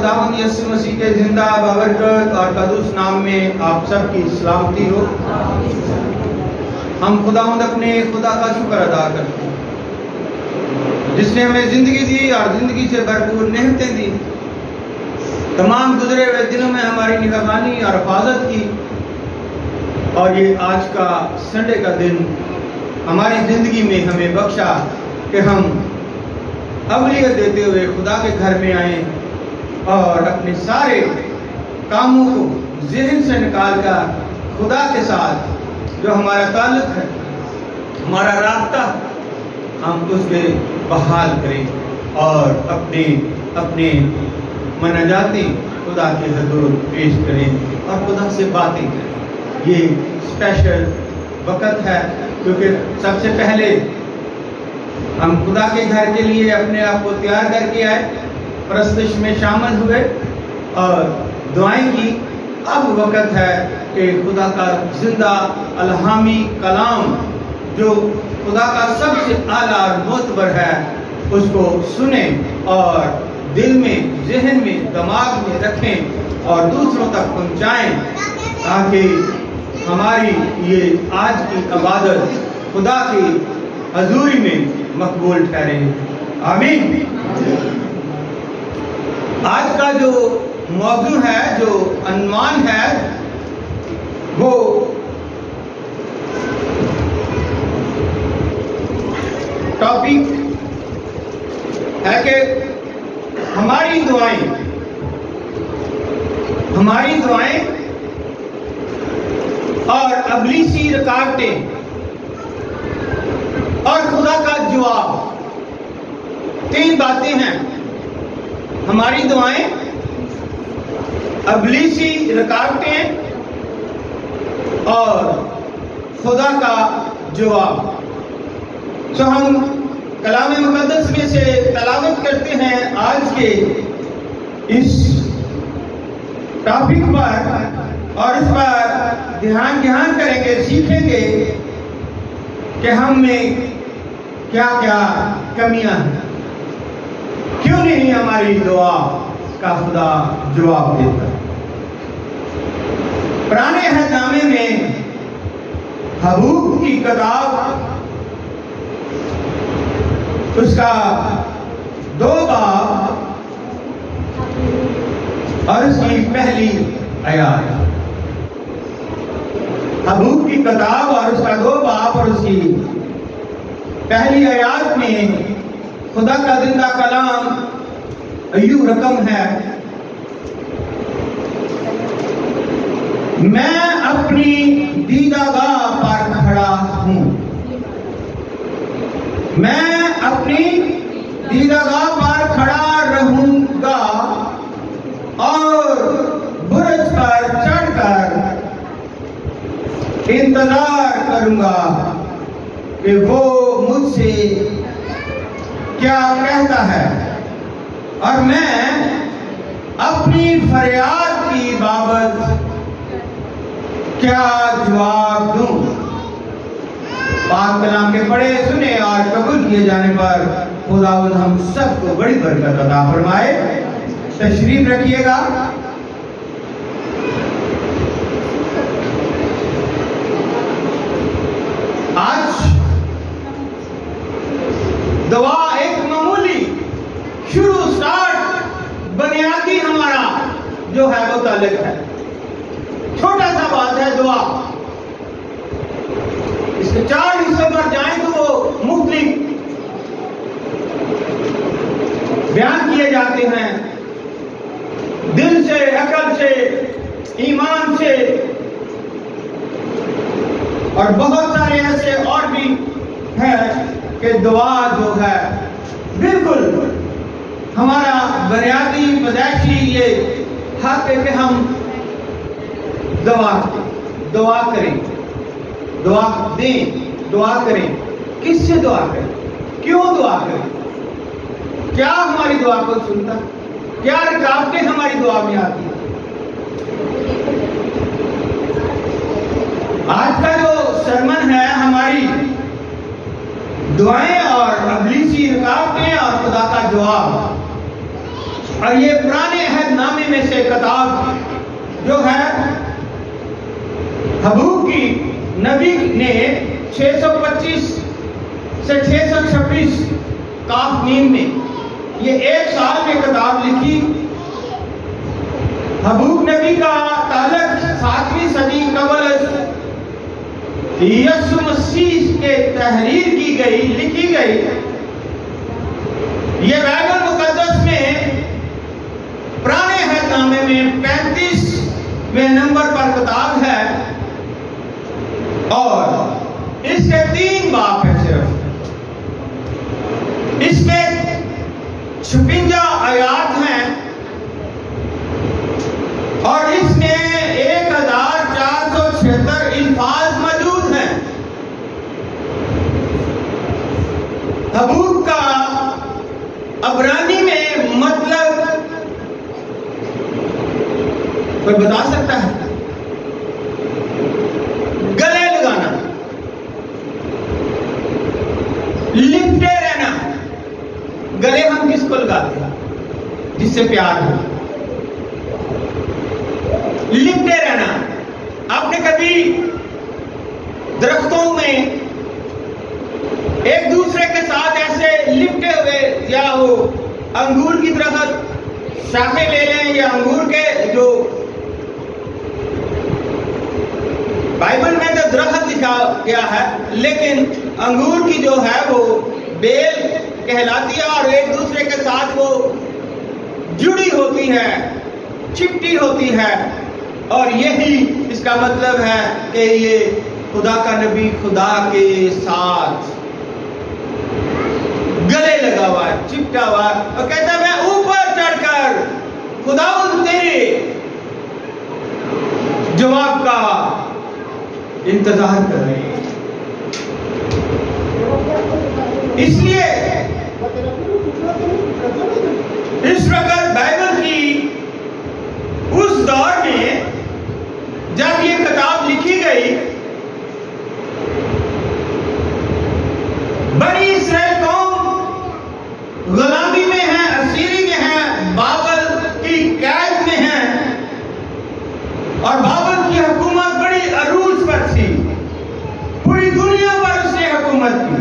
खुदावंद यीशु मसीह के जिंदा बाबरकत और कदूस नाम में आप सबकी सलामती हो। हम खुदावंद अपने खुदा का शुक्र अदा करते हैं जिसने हमें जिंदगी दी और जिंदगी से भरपूर नेमतें दी। तमाम गुजरे हुए दिनों में हमारी निगरानी और हिफाजत की, और ये आज का संडे का दिन हमारी जिंदगी में हमें बख्शा कि हम अवलियत देते हुए खुदा के घर में आए और अपने सारे कामों को ज़हन से निकाल कर खुदा के साथ जो हमारा ताल्लुक है, हमारा राब्ता, हम उसके बहाल करें और अपने अपने मनाजाती खुदा के हजूर पेश करें और खुदा से बातें करें। ये स्पेशल वक़्त है क्योंकि सबसे पहले हम खुदा के घर के लिए अपने आप को तैयार करके आए, प्रस्तुश में शामिल हुए और दुआएं की। अब वक़्त है कि खुदा का जिंदा अलहामी कलाम जो खुदा का सबसे आला और मोतबर है उसको सुने और दिल में, जहन में, दिमाग में रखें और दूसरों तक पहुंचाएं, ताकि हमारी ये आज की इबादत खुदा की हजूरी में मकबूल ठहरे। आमीन। आज का जो मौजू है, जो अनवान है, वो टॉपिक है कि हमारी दुआएं और अबलीसी रुकावटें और खुदा का जवाब। तीन बातें हैं: हमारी दुआएं, अबलीसी रुकावटें और खुदा का जवाब। तो हम कलाम मुकद्दस में से तलावत करते हैं आज के इस टॉपिक पर, और इस पर ध्यान करेंगे, सीखेंगे कि हम में क्या क्या कमियां हैं, क्यों नहीं हमारी दुआ का खुदा जवाब देता। पुराने अहदनामे में हबूब की किताब, उसका 2 बाब और उसकी पहली आयत। हबूब की किताब और उसका 2 बाब और उसकी पहली आयत में खुदा का जिंदा कलाम यूं रकम है: मैं अपनी दीदागाह पर खड़ा हूं, मैं अपनी दीदागाह पर खड़ा रहूंगा और बुर्ज पर चढ़कर इंतजार करूंगा कि वो मुझसे क्या कहता है, और मैं अपनी फरियाद की बाबत क्या जवाब दूं। पाक कलाम के पढ़े, सुने और कबूल किए जाने पर खुदावंद हम सबको बड़ी बरकत अता फरमाए। तशरीफ रखिएगा। आज दुआ एक मामूली स्टार्ट बुनियादी हमारा जो है वो ताल्लुक है, छोटा सा बात है दुआ। इसके 4 हिस्सों पर जाएं तो वो मुख्तलिफ बयान किए जाते हैं, दिल से, अकल से, ईमान से, और बहुत सारे ऐसे और भी हैं कि दुआ जो है बिल्कुल हमारा बुनियादी पैदाइशी ये हक है कि हम दुआ करें, दुआ दें, दुआ करें। किससे दुआ करें, क्यों दुआ करें, क्या हमारी दुआ को सुनता, क्या रुकावटें हमारी दुआ में आती हैं। आज का जो सरमन है हमारी दुआएं और अबलीसी रुकावटें और खुदा का जवाब, और ये पुराने अहद नबी ने 625 से 626 काफ मीम में ये एक साल में किताब लिखी। हबूब नबी का ताल्लुक 7वीं सदी कबल यीशु मसीह के तहरीर की गई, लिखी गई। ये बाइबल मुकद्दस में पुराने अहदनामे में 35वें नंबर पर किताब है और इसके 3 बाब है सिर्फ। इसमें 56 आयात हैं और इसमें 1476 अल्फाज मौजूद हैं। हबूब का अबरानी में मतलब कोई बता सकता है? गले लगाना, लिपटे रहना। गले हम किसको लगाते हैं? जिससे प्यार हो। लिपटे रहना। आपने कभी दरख्तों में एक दूसरे के साथ ऐसे लिपटे हुए, या वो अंगूर की दरख्त शाखें ले लें या अंगूर के जो बाइबल में तो दरख्त लिखा गया है, लेकिन अंगूर की जो है वो बेल कहलाती है और एक दूसरे के साथ वो जुड़ी होती है, चिपटी होती है। और यही इसका मतलब है कि ये खुदा का नबी खुदा के साथ गले लगा हुआ है, चिपटा हुआ है और कहता है मैं ऊपर चढ़कर खुदा तेरे जवाब का इंतजार कर रहे हैं। इसलिए इस वक्त बाइबल की उस दौर में जब ये किताब लिखी गई, बनी इस्राएल कौम गुलामी में है, असीरी में है, बाबल की कैद में है और बाबल की हुकूमत बड़ी अरूज पर थी। पूरी दुनिया पर उसने हुकूमत की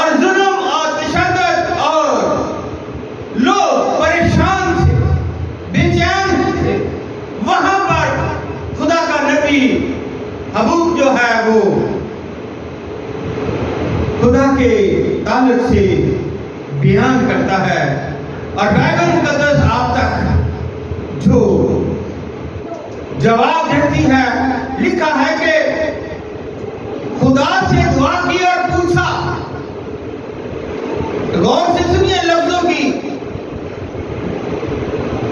और जुल्म और तशद्दुद और लोग परेशान थे, बेचैन थे। वहां पर खुदा का नबी हबूब जो है वो खुदा के ताल्लुक से बयान करता है और बाइबल मुकद्दस आप तक जो जवाब देती है, लिखा है कि खुदा से दुआ की और पूछा। गौर से सुनिए लफ्जों की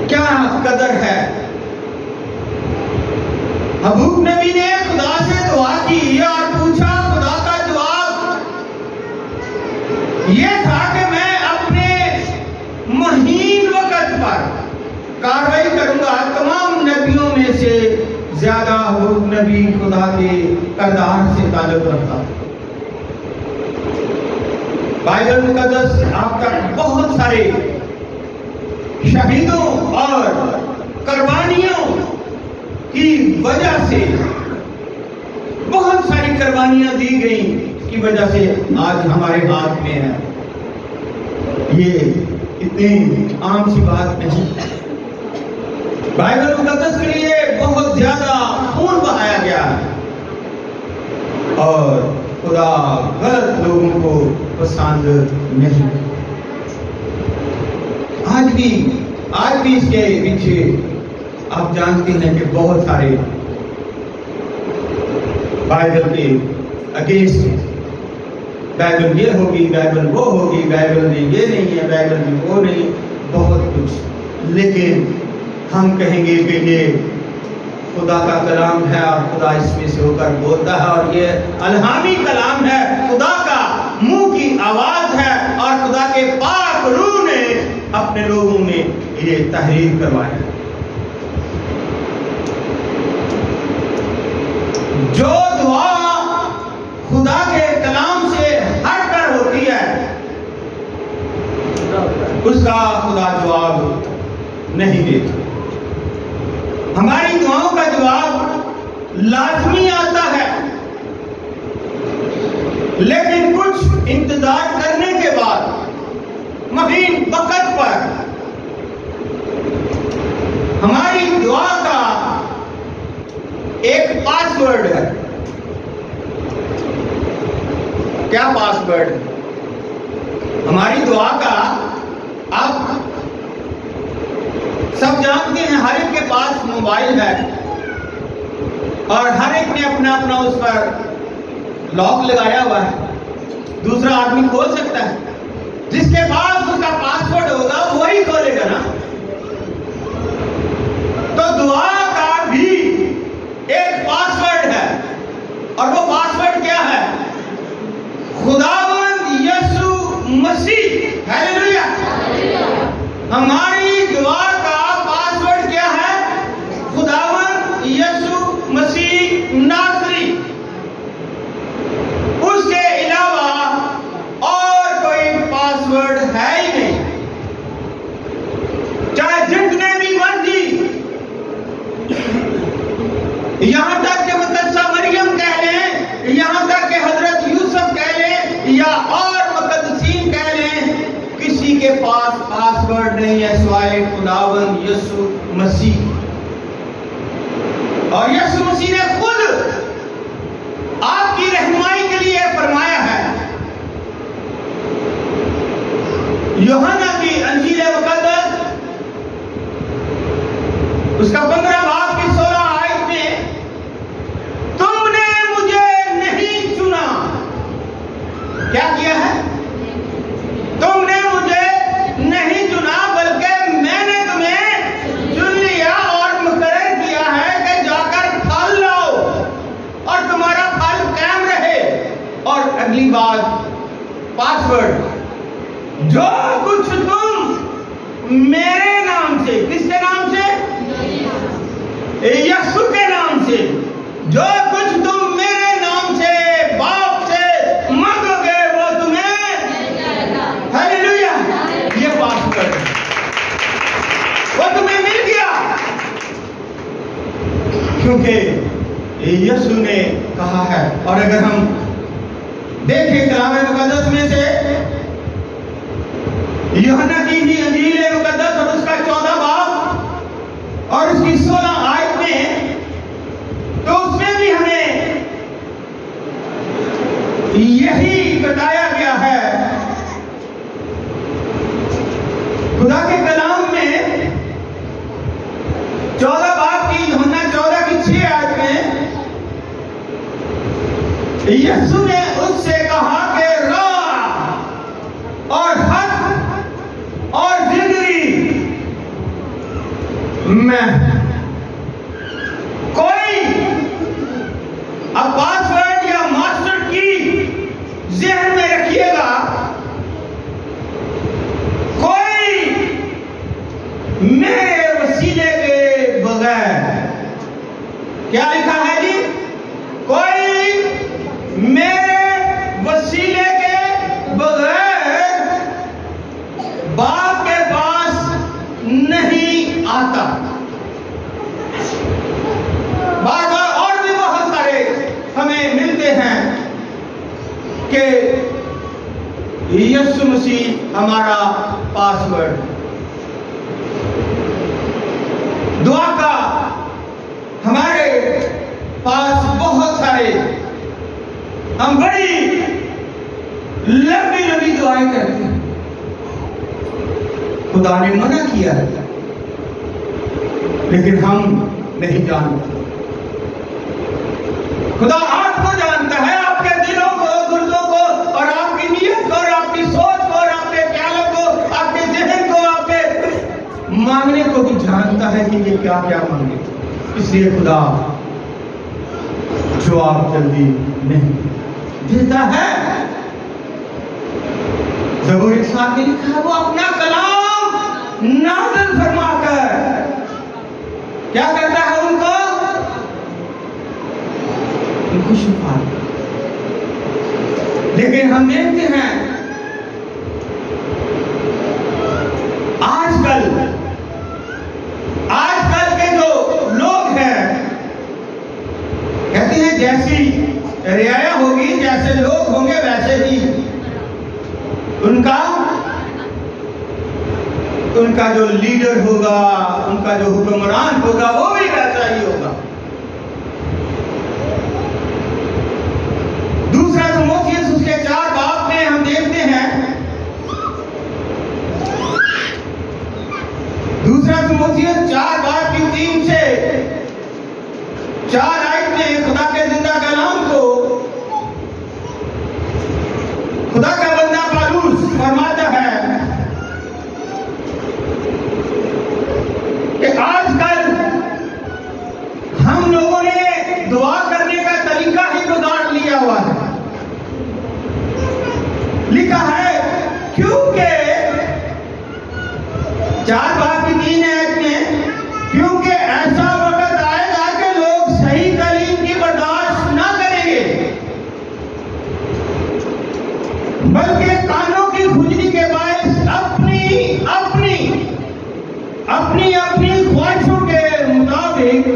क्या कदर है। हबूब नबी ने खुदा से दुआ की और पूछा। खुदा का जवाब यह था कि मैं अपने महीन वक्त पर कार्रवाई करूंगा। तमाम नबियों में से ज्यादा हबूब नबी खुदा के करदार से ताल्लुक रखता। बाइबल मुकद्दस आप तक बहुत सारे शहीदों और कुर्बानियों की वजह से, बहुत सारी कुर्बानियां दी गई की वजह से आज हमारे हाथ में है। ये इतनी आम सी बात नहीं। बाइबल मुकद्दस के लिए बहुत ज्यादा खून बहाया गया है और खुदा गलत लोगों को पसंद नहीं। आज भी इसके पीछे आप जानते हैं कि बहुत सारे बाइबल के अगेंस्ट, बाइबल ये होगी, बाइबल वो होगी, बाइबल में ये नहीं है, बाइबल में वो नहीं, बहुत कुछ। लेकिन हम कहेंगे कि ये खुदा का कलाम है और खुदा इसमें से होकर बोलता है और ये अलहामी कलाम है, खुदा का मुंह की आवाज है और खुदा के पाक रूह ने अपने लोगों में ये तहरीर करवाया। जो दुआ खुदा के कलाम से हटकर होती है उसका खुदा जवाब नहीं देता। हमारी दुआओं का जवाब लाजमी आता है लेकिन कुछ इंतजार करने के बाद महीन वक्त पर हमारी दुआ का एक पासवर्ड है। क्या पासवर्ड? हमारी दुआ का, आप सब जानते हैं, हर एक के पास मोबाइल है और हर एक ने अपना अपना उस पर लॉक लगाया हुआ है। दूसरा आदमी खोल सकता है, जिसके पास उसका पासवर्ड होगा वही खोलेगा ना। तो दुआ का भी एक पासवर्ड है और वो पासवर्ड क्या है? खुदावंद यीशु मसीह। हालेलुया। हमारी दुआ का पासवर्ड क्या है? खुदावंद यीशु मसीह नासरी। उसके अलावा और कोई पासवर्ड है ही नहीं। चाहे जितने भी मर्जी, यहां तक कि मुकद्दसा मरियम कह लें, यहां तक कि हजरत यूसुफ कह लें या और मुकद्दसीन कह लें, किसी के पास पासवर्ड नहीं है सिवाय खुदावंद यीशु मसीह। और यीशु मसीह ने खुद आपकी रहनुमाई के लिए फरमाया है। यूहन्ना की अंजील मुकद्दस उसका 15 बाब की 16 आयत में, तुमने मुझे नहीं चुना। क्या किया है? तुमने मुझे नहीं चुना, बल्कि मैंने तुम्हें चुन लिया और मुकर्रर किया है कि जाकर फल लाओ और तुम्हारा फल कायम रहे। और अगली बात, पासवर्ड, जो कुछ तुम मेरे नाम से, किसके नाम से? यीशु के नाम से, जो कुछ तुम मेरे नाम से बाप से मांगोगे वो तुम्हें, हालेलुया, ये पासवर्ड वो तुम्हें मिल गया, क्योंकि यीशु ने कहा है। और अगर हम देखें कलाम मुकद्दस में से यूहन्ना की ही अंजील मुकद्दस और उसका 14 बाब और उसकी 16 आयत में, तो उसमें भी हमें यही बताया गया है। खुदा के कलाम में 14 बाब की, यूहन्ना 14 की 6 आयत में यीशु ने उससे कहा कि राह और हक और जिंदगी मैं। कोई अब पासवर्ड या मास्टर की जहन में रखिएगा, कोई मेरे वसीले के बगैर, क्या लिखा है जी? कोई मेरे वसीले के बगैर बाप के पास नहीं आता। बार बार और भी बहुत सारे हमें मिलते हैं कि यीशु मसीह हमारा पासवर्ड। दुआ का हमारे पास बहुत सारे, हम बड़ी लंबी लंबी दुआएं करते हैं। खुदा ने मना किया है, लेकिन हम नहीं जानते। खुदा आपको जानता है, आपके दिलों को, गुर्दों को और आपकी नीयत को और आपकी सोच को और आपके ख्यालों को, आपके जहन को, आपके मांगने को भी जानता है कि ये क्या क्या मांगे। इसलिए खुदा जवाब जल्दी नहीं देता है। ज़बूर 107 में लिखा है, वो अपना कलाम नाज़िल फरमाकर क्या करता है? उनको शिफा। लेकिन हम देखते हैं आजकल के जो लोग हैं, कहते हैं जैसी रियाया होगी, जैसे लोग होंगे वैसे ही उनका जो लीडर होगा, उनका जो हुक्मरान होगा, वो भी वैसा ही होगा। दूसरा तीमुथियुस उसके 4 बाब में हम देखते हैं, दूसरा तीमुथियुस 4 बाब की 3 से 4 आयत में खुदा के जिंदा कलाम को खुदा का बंदा पौलुस फरमाता है कि आजकल हम लोगों ने दुआ करने का तरीका ही बिगाड़ लिया हुआ है। लिखा है क्योंकि 4 बाब की 3 आयत में, क्योंकि ऐसा वक्त आएगा कि लोग सही तालीम की बर्दाश्त ना करेंगे, बल्कि कानों की खुजली के बायस अपनी ख्वाहिशों के मुताबिक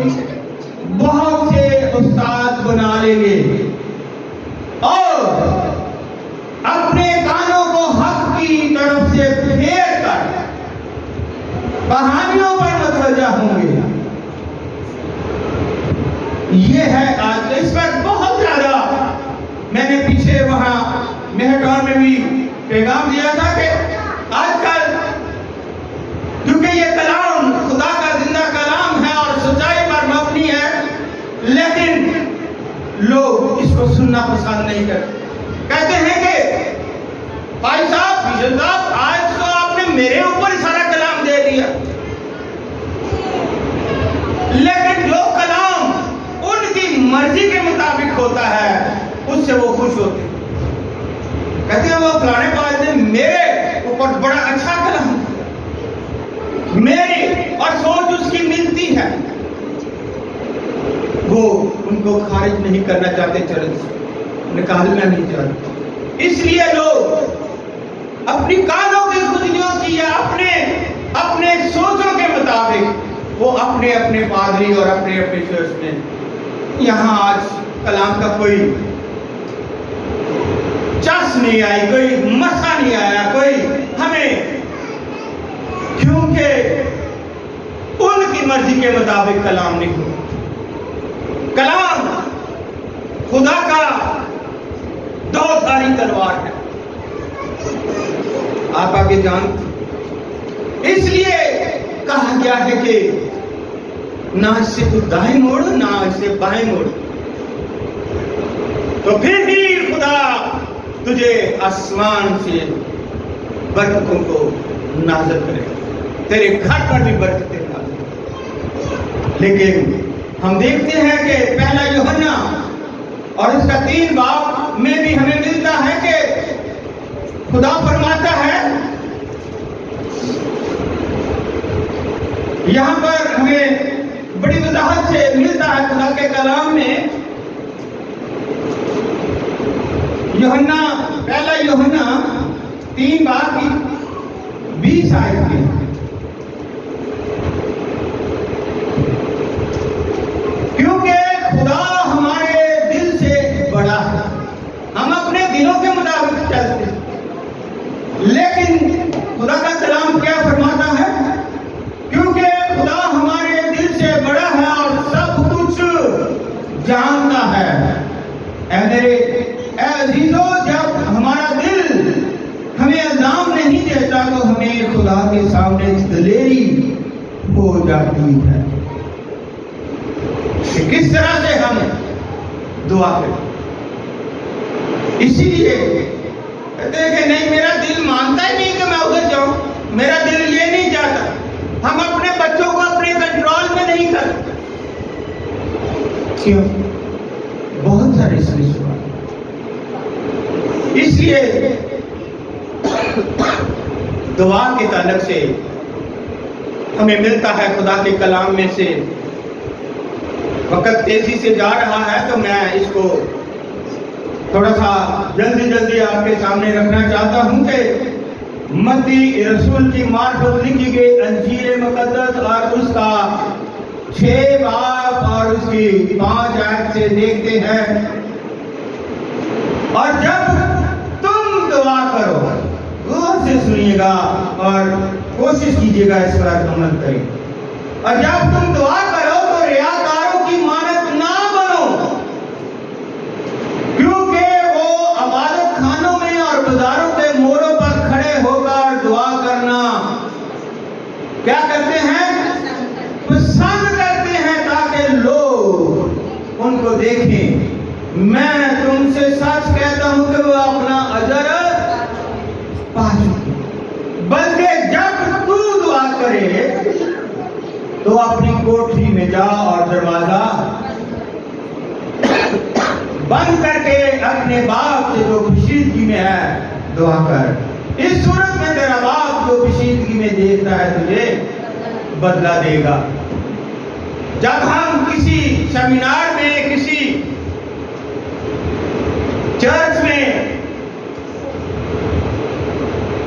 बहुत से उस्ताद बना लेंगे और अपने कानों को हक की तरफ से फेर कर कहानियों पर मतवज्जा होंगे। ये है आज। इस पर बहुत ज्यादा मैंने पीछे वहां मेहटौर में भी पैगाम दिया था कि आजकल क्योंकि ये कलाम खुदा का जिंदा कलाम है और सच्चाई पर मबनी है, लेकिन लोग इसको सुनना पसंद नहीं करते। कहते हैं कि भाई साहब, बिशप साहब, आज तो आपने मेरे ऊपर ही सारा कलाम दे दिया, लेकिन जो कलाम उनकी मर्जी के मुताबिक होता है उससे वो खुश होते हैं। कहते हैं वो फलाने बात ने मेरे ऊपर बड़ा अच्छा कलाम, मेरी और सोच उसकी मिलती है, वो उनको खारिज नहीं करना चाहते, चरण से निकालना नहीं चाहते। इसलिए लोग अपनी कानों की खुजलियों की या अपने सोचों के मुताबिक वो अपने अपने पादरी और अपने अपने चर्च में, यहाँ आज कलाम का कोई चस नहीं आई, कोई मसा नहीं आया, कोई हमें, क्योंकि उनकी मर्जी के मुताबिक कलाम नहीं हो। कलाम खुदा का दो-धारी तलवार है, आप आगे जानते। इसलिए कहा गया है कि ना इससे तू दाएं मोड़, ना इससे बाएं मोड़, तो फिर भी खुदा तुझे आसमान से बरकतों को नाज़िल करेगा, तेरे घर पर भी बरकतें नाज़िल। लेकिन हम देखते हैं कि पहला यूहन्ना और उसका 3 बाब में भी हमें मिलता है कि खुदा फरमाता है, यहां पर हमें बड़ी वजाहत से मिलता है खुदा के कलाम में। यूहन्ना, पहला यूहन्ना 3 बाब की 20 आयत में, क्योंकि खुदा हमारे दिल से बड़ा है, हम अपने दिलों के मुताबिक चलते हैं, लेकिन खुदा का कलाम क्या फरमाता है, क्योंकि खुदा हमारे दिल से बड़ा है और सब कुछ जानता है। मेरे अजीजों, जब हमारा दिल हमें इल्जाम नहीं देता तो हमें खुदा के सामने दलेरी हो जाती है कि किस तरह से हम दुआ करें। इसीलिए कहते हैं कि नहीं, मेरा दिल मानता ही नहीं कि मैं उधर जाऊं, मेरा दिल ये नहीं चाहता। हम अपने बच्चों को अपने कंट्रोल में नहीं करते। क्यों? बहुत सारे सवाल। इसलिए दुआ के ताल्लुक से हमें मिलता है खुदा के कलाम में से। वक्त तेजी से जा रहा है तो मैं इसको थोड़ा सा जल्दी आपके सामने रखना चाहता हूं कि मत्ती रसूल की मार्फत लिखी गई अंजील मुकद्दस और उसका 6 बाब और उसकी 5 आयत से देखते हैं और जब तुम दुआ करो गौर से सुनिएगा और कोशिश कीजिएगा इस पर अमल करें। और जब तुम दुआ करो तो रियाकारों की मानद ना बनो, क्योंकि वो इबादत खानों में और बाजारों के मोड़ों पर खड़े होकर दुआ करना क्या करते हैं, पसंद करते हैं ताकि लोग उनको देखें। मैं तुमसे सच कहता हूं कि वो अपना अजर पा चुके। बल्कि जब तू दुआ करे तो अपनी कोठरी में जा और दरवाजा बंद करके अपने बाप से जो पोशीदगी में है दुआ कर। इस सूरत में तेरा बाप जो पोशीदगी में देखता है तुझे बदला देगा। जब हम किसी सेमिनार में, किसी चर्च में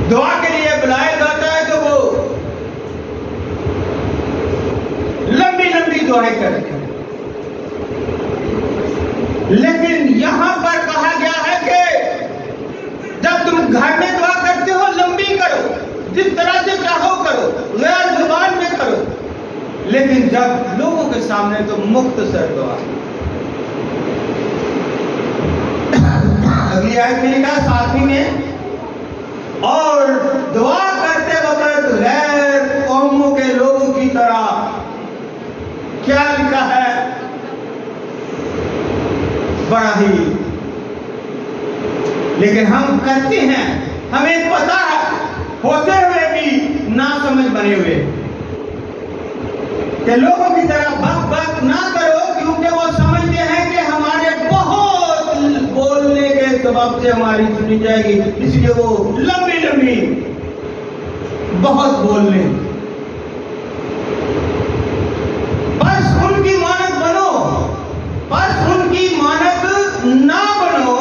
दुआ के लिए बुलाया जाता है तो वो लंबी लंबी दुआएं करते हैं, लेकिन यहां पर कहा गया है कि जब तुम घर में दुआ करते हो लंबी करो, जिस तरह से चाहो करो, गैर जुबान में करो, लेकिन जब लोगों के सामने तो मुख्तसर दुआ। अगली आयत में लिखा 7वीं में, और दुआ करते वक्त गैर कौमों के लोगों की तरह, क्या लिखा है, बड़ा ही, लेकिन हम करते हैं, हमें पता है होते हुए भी ना समझ बने हुए कि लोगों की तरह बक बक ना करो, क्योंकि वो समझते हैं कि हमारे बहुत बोलने के सबब से हमारी सुनी जाएगी, इसलिए वो लंबी लंबी बहुत बोलने। बस उनकी मानद बनो, बस उनकी मानद ना बनो,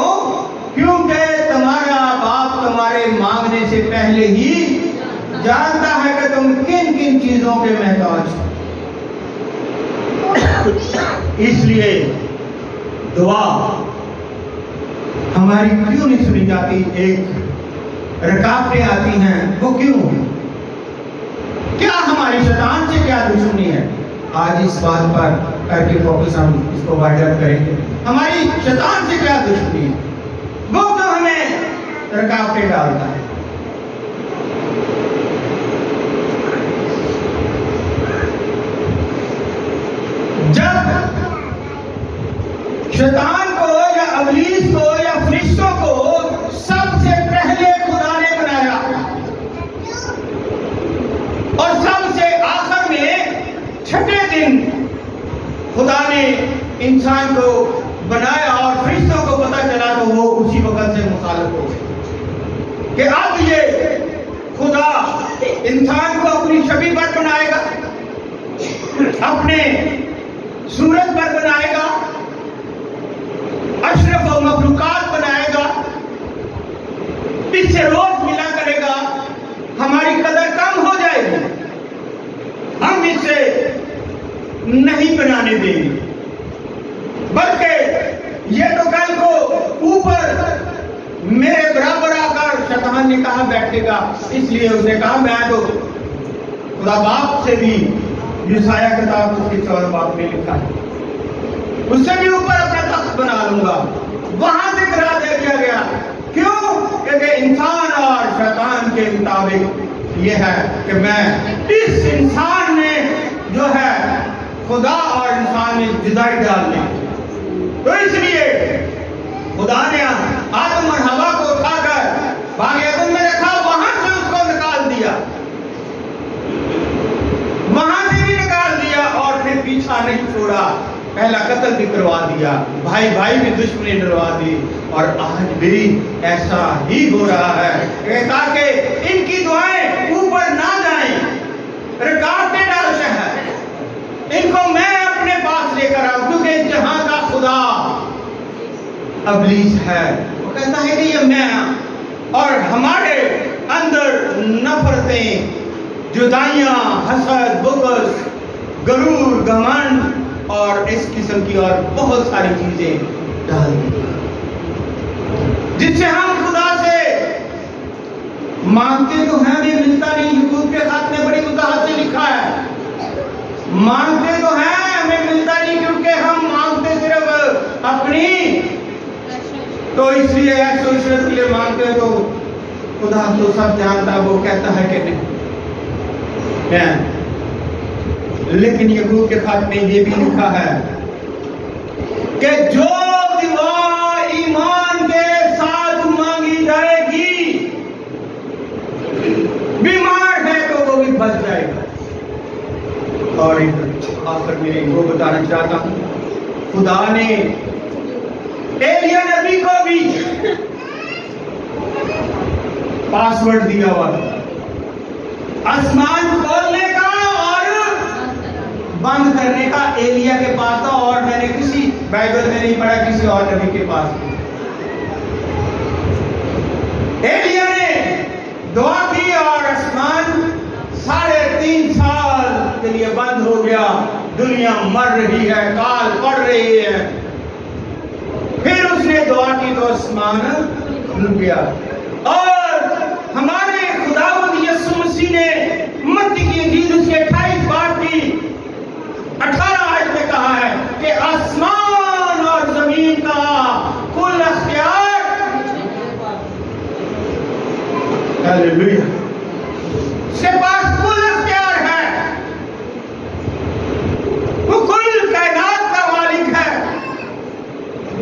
क्योंकि तुम्हारा बाप तुम्हारे मांगने से पहले ही जानता है कि तुम किन किन चीजों के मोहताज हो। इसलिए दुआ हमारी क्यों नहीं सुनी जाती, एक रुकावटें आती हैं, वो क्यों? क्या हमारी शैतान से क्या दुश्मनी है? आज इस बात पर करके फोकस हम इसको वाइडअप करेंगे। हमारी शैतान से क्या दुश्मनी है? वो तो हमें रुकावटें डालता है। जब शैतान को या इब्लीस को या फरिश्तों को सबसे पहले खुदा ने बनाया और सबसे आखिर में छठे दिन खुदा ने इंसान को बनाया और फरिश्तों को पता चला तो वो उसी वक्त से मुखालिफ हो गए कि अब ये खुदा इंसान को अपनी छवि पर बनाएगा, अपने सूरत पर बनाएगा, अशरफ और मखलूकात बनाएगा, इससे रोज मिला करेगा, हमारी कदर कम हो जाएगी, हम इसे नहीं बनाने देंगे। बल्कि ये तो कल को ऊपर मेरे बराबर आकर शैतान ने कहा बैठेगा, इसलिए उसने कहा मैं तो खुदा बाप से भी, यशायाह किताब उसके 4 बाप में लिखा है, उससे भी ऊपर अपना तख्त बना लूंगा। वहां से करा दिया गया, क्यों? क्योंकि इंसान और शैतान के मुताबिक यह है कि मैं इस इंसान में जो है खुदा और इंसान में जुदाई डालने, तो इसलिए खुदा ने आदम और हवा को उठाकर बाग एदन में रखा, वहां से उसको निकाल दिया, वहां से भी निकाल दिया और फिर पीछा नहीं छोड़ा, पहला कत्ल भी करवा दिया, भाई भाई में दुश्मनी डरवा दी। और आज भी ऐसा ही हो रहा है ताकि इनकी दुआएं ऊपर ना जाएं, रुकावटें डालते हैं, इनको मैं अपने पास लेकर आऊं, क्योंकि जहां का खुदा इब्लीस है, वो कहता है कि ये मैं, और हमारे अंदर नफरतें, जुदाइयां, हसद, बुग़्ज़, गरूर, घमंड और इस किस्म की और बहुत सारी चीजें डाल दी। जिससे हम खुदा से मांगते तो हैं भी मिलता नहीं। यूट्यूब के खात में बड़ी वजाहत से लिखा है, मांगते तो हैं हमें मिलता नहीं, क्योंकि हम मांगते सिर्फ अपनी, तो इसलिए ऐशो इशरत के लिए मांगते हैं। तो खुदा तो सब जानता, वो कहता है कि नहीं। लेकिन यहूद के खात में ये भी लिखा है कि जो दुआ ईमान के साथ मांगी जाएगी, बीमार है तो वो भी बच जाएगा। और आखिर में वो बताना चाहता हूं, खुदा ने एलिया नबी को भी पासवर्ड दिया हुआ था आसमान खोलने का और बंद करने का। एलिया के पास था, और मैंने किसी बाइबल में नहीं पढ़ा किसी और नबी के पास। एलिया ने दुआ की और आसमान 3.5 साल के लिए बंद हो गया। दुनिया मर रही है, काल पड़ रही है। फिर उसने दुआ की तो आसमान खुल गया। और हमारे खुदावंद यीशु मसीह ने मत्ती की इंजील उसके 28 बाब की 18 आयत में कहा है कि आसमान और जमीन का कुल अख्तियार, हालेलुया, उसके पास कुल अख्तियार है। वो कुल कायनात का मालिक है।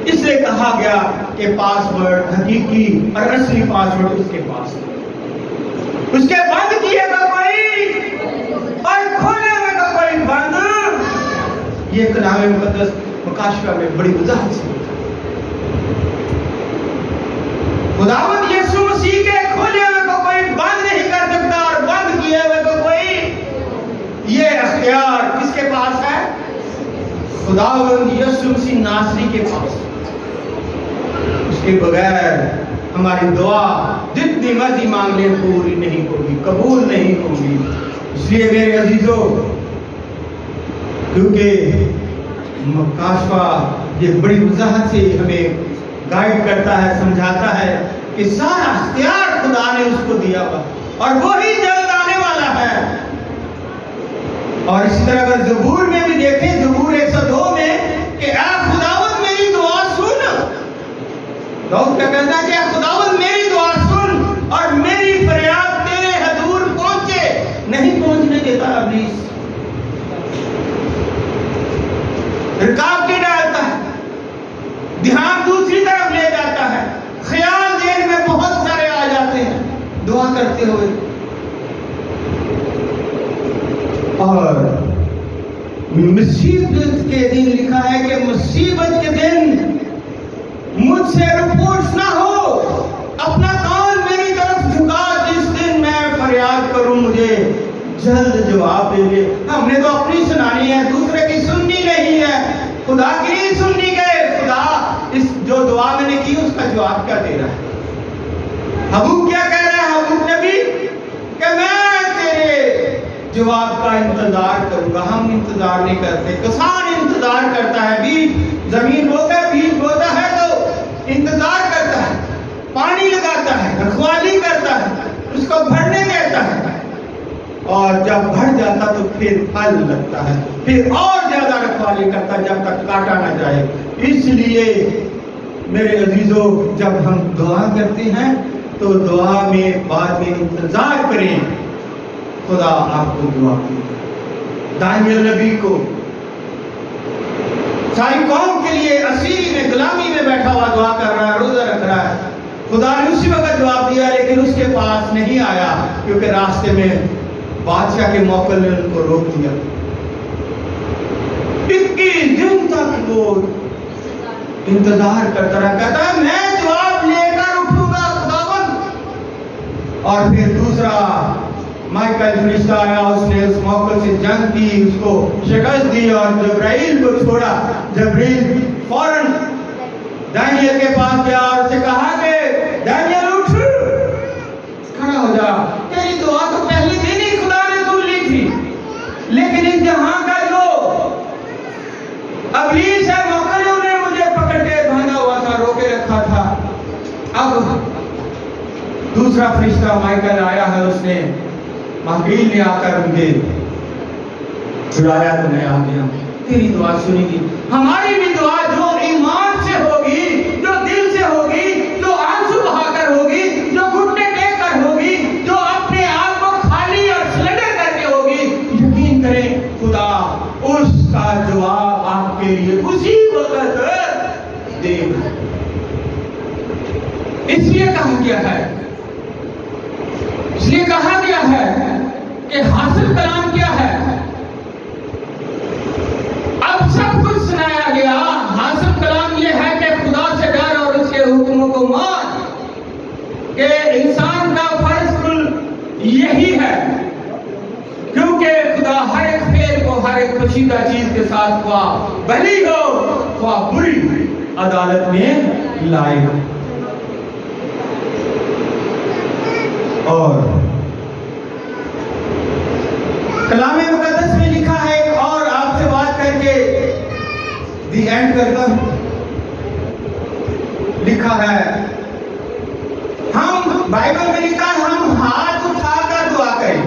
इसलिए कहा गया कि पासवर्ड हकीकी और असली पासवर्ड उसके पास है। उसके बंद किए का कोई और खोले में का कोई बंद। ये कलाम मुकद्दस मुकाशफा में बड़ी वजाहत से खुदावंद यीशु मसीह के खोले हुए को कोई बंद नहीं कर सकता और बंद किए हुए को कोई। ये अख्तियार किसके पास है? खुदावंद यीशु मसीह नासरी के पास। उसके बगैर हमारी दुआ जितनी मर्जी मांग ले पूरी नहीं होगी, कबूल नहीं होगी। इसलिए मेरे अजीजों, क्योंकि मुकाशफा ये बड़ी वजाहत से हमें गाइड करता है, समझाता है कि सारा इख्तियार खुदा ने उसको दिया हुआ और वो ही जल्द आने वाला है। और इसी तरह अगर ज़बूर में भी देखें, ज़बूर 102 में कि ऐ खुदावंद मेरी दुआ सुन। दाऊद क्या कहता है कि खुदावंद मेरी दुआ सुन और मेरी फरियाद तेरे हजूर पहुंचे। नहीं पहुंचने देता इब्लीस, रुकावटें डालता है, ध्यान दूसरी तरफ ले जाता है, ख्याल देर में बहुत सारे आ जाते हैं दुआ करते हुए। और मुसीबत के दिन लिखा है कि मुसीबत के दिन मुझसे रुपूछ ना हो, अपना कान मेरी तरफ झुका, जिस दिन मैं फरियाद करूं मुझे जल्द जवाब दे दे। हमने तो अपनी सुनानी है, दूसरे की सुननी नहीं है, खुदा की नहीं सुननी गए। खुदा इस जो दुआ मैंने की उसका जवाब क्या दे रहा है? हबूब क्या कह रहा है? हबूब नबी कि मैं तेरे जवाब का इंतजार करूंगा। हम इंतजार नहीं करते। किसान इंतजार करता है, बीज जमीन बोता है, बीज बोता है तो इंतजार करता है, पानी लगाता है, रखवाली करता है, उसको भरने देता है, और जब भर जाता तो फिर फल लगता है, फिर और ज्यादा रखवाली करता है जब तक काटा ना जाए। इसलिए मेरे अजीजों, जब हम दुआ करते हैं तो दुआ में बाद में इंतजार करें, खुदा आपको दुआ की। दानियल नबी को सारी कौम के लिए असीरी में गुलामी में बैठा हुआ दुआ कर रहा है, रोजा रख रहा है, खुदा ने उसी वक्त जवाब दिया, लेकिन उसके पास नहीं आया क्योंकि रास्ते में बादशाह के मौके ने उनको रोक दिया। 21 दिन तक वो इंतजार करता रहा, कहता है मैं जवाब लेकर उठूंगा खुदावंद। और फिर दूसरा माइकल फरिश्ता आया, उसने उस मौके से जंग की, उसको शिकस्त दी और जब्राइल को छोड़ा। जब्राइल फौरन दानियल के पास गया और उसे कहा कि दानियल उठ, खड़ा हो जा, तेरी दुआ तो पहले दिन ही खुदा ने सुन ली थी, लेकिन इस जहां का जो इब्लीस है, मौके ने मुझे पकड़ के बांधा हुआ था, रोके रखा था, अब दूसरा फरिश्ता माइकल आया है, उसने महबील ने आकर उनके छुड़ाया तो मैं आ गया, तेरी दुआ सुनी थी। हमारी भी दुआ जो ईमान से होगी, जो दिल से होगी, जो आंसू बहाकर होगी, जो घुटने टेक कर होगी, जो अपने आप को खाली और सिलेंडर करके होगी, यकीन करें खुदा उसका जवाब आपके लिए उसी वक्त देगा। इसलिए कहा गया है, इसलिए कहा गया है कि हासिल कलाम क्या है। अब सब कुछ सुनाया गया। हासिल कलाम यह है कि खुदा से डर और उसके हुक्मों को मान, कि इंसान का फर्ज कुल यही है, क्योंकि खुदा हर एक फेल को हर एक पोशीदा चीज के साथ ख्वाह भली हो ख्वाह बुरी अदालत में लाएगा। और कलाम मुकद्दस में लिखा है, और आपसे बात करके दी एंड करता हूं। लिखा है, हम बाइबल में लिखा है हम हाथ उठाकर दुआ करें।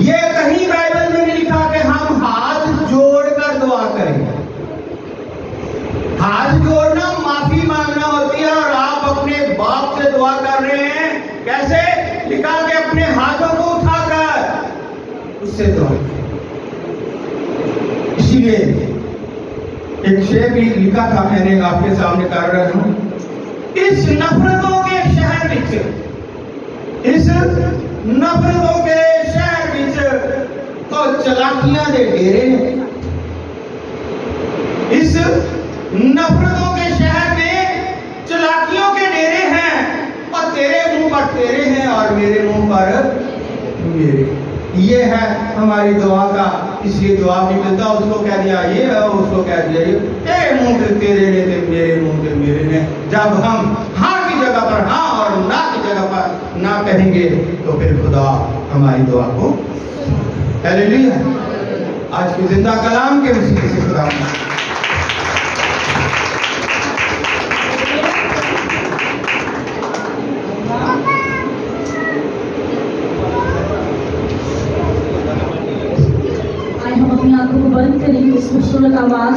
ये कहीं बाइबल में नहीं लिखा कि हम हाथ जोड़कर दुआ करें। हाथ जोड़ना माफी मांगना होती है, और आप अपने बाप से दुआ कर रहे हैं। कैसे? लिखा कि अपने हाथों को उठाकर उससे दुआ। इसीलिए एक शेर भी लिखा था, मैंने आपके सामने कर रहा हूं। इस नफरतों के शहर विच, इस नफरतों के शहर विच तो चलाकियां दे डेरे ने। इस नफरतों के शहर में चलाकियों के डेरे हैं, और तेरे मुंह पर तेरे हैं और मेरे मुंह पर मेरे। ये है हमारी दुआ का। इसलिए जवाब नहीं मिलता, उसको कह दिया ये, उसको कह दिया ये, तेरे मुंह पे तेरे ने, मेरे मुंह पे मेरे ने। जब हम हाँ की जगह पर हाँ और ना की जगह पर ना कहेंगे तो फिर खुदा हमारी दुआ को हालेलुया। आज की जिंदा कलाम के वसीले से खुदा हम अपनी आंखों को बंद करेंगे, इस खूबसूरत आवाज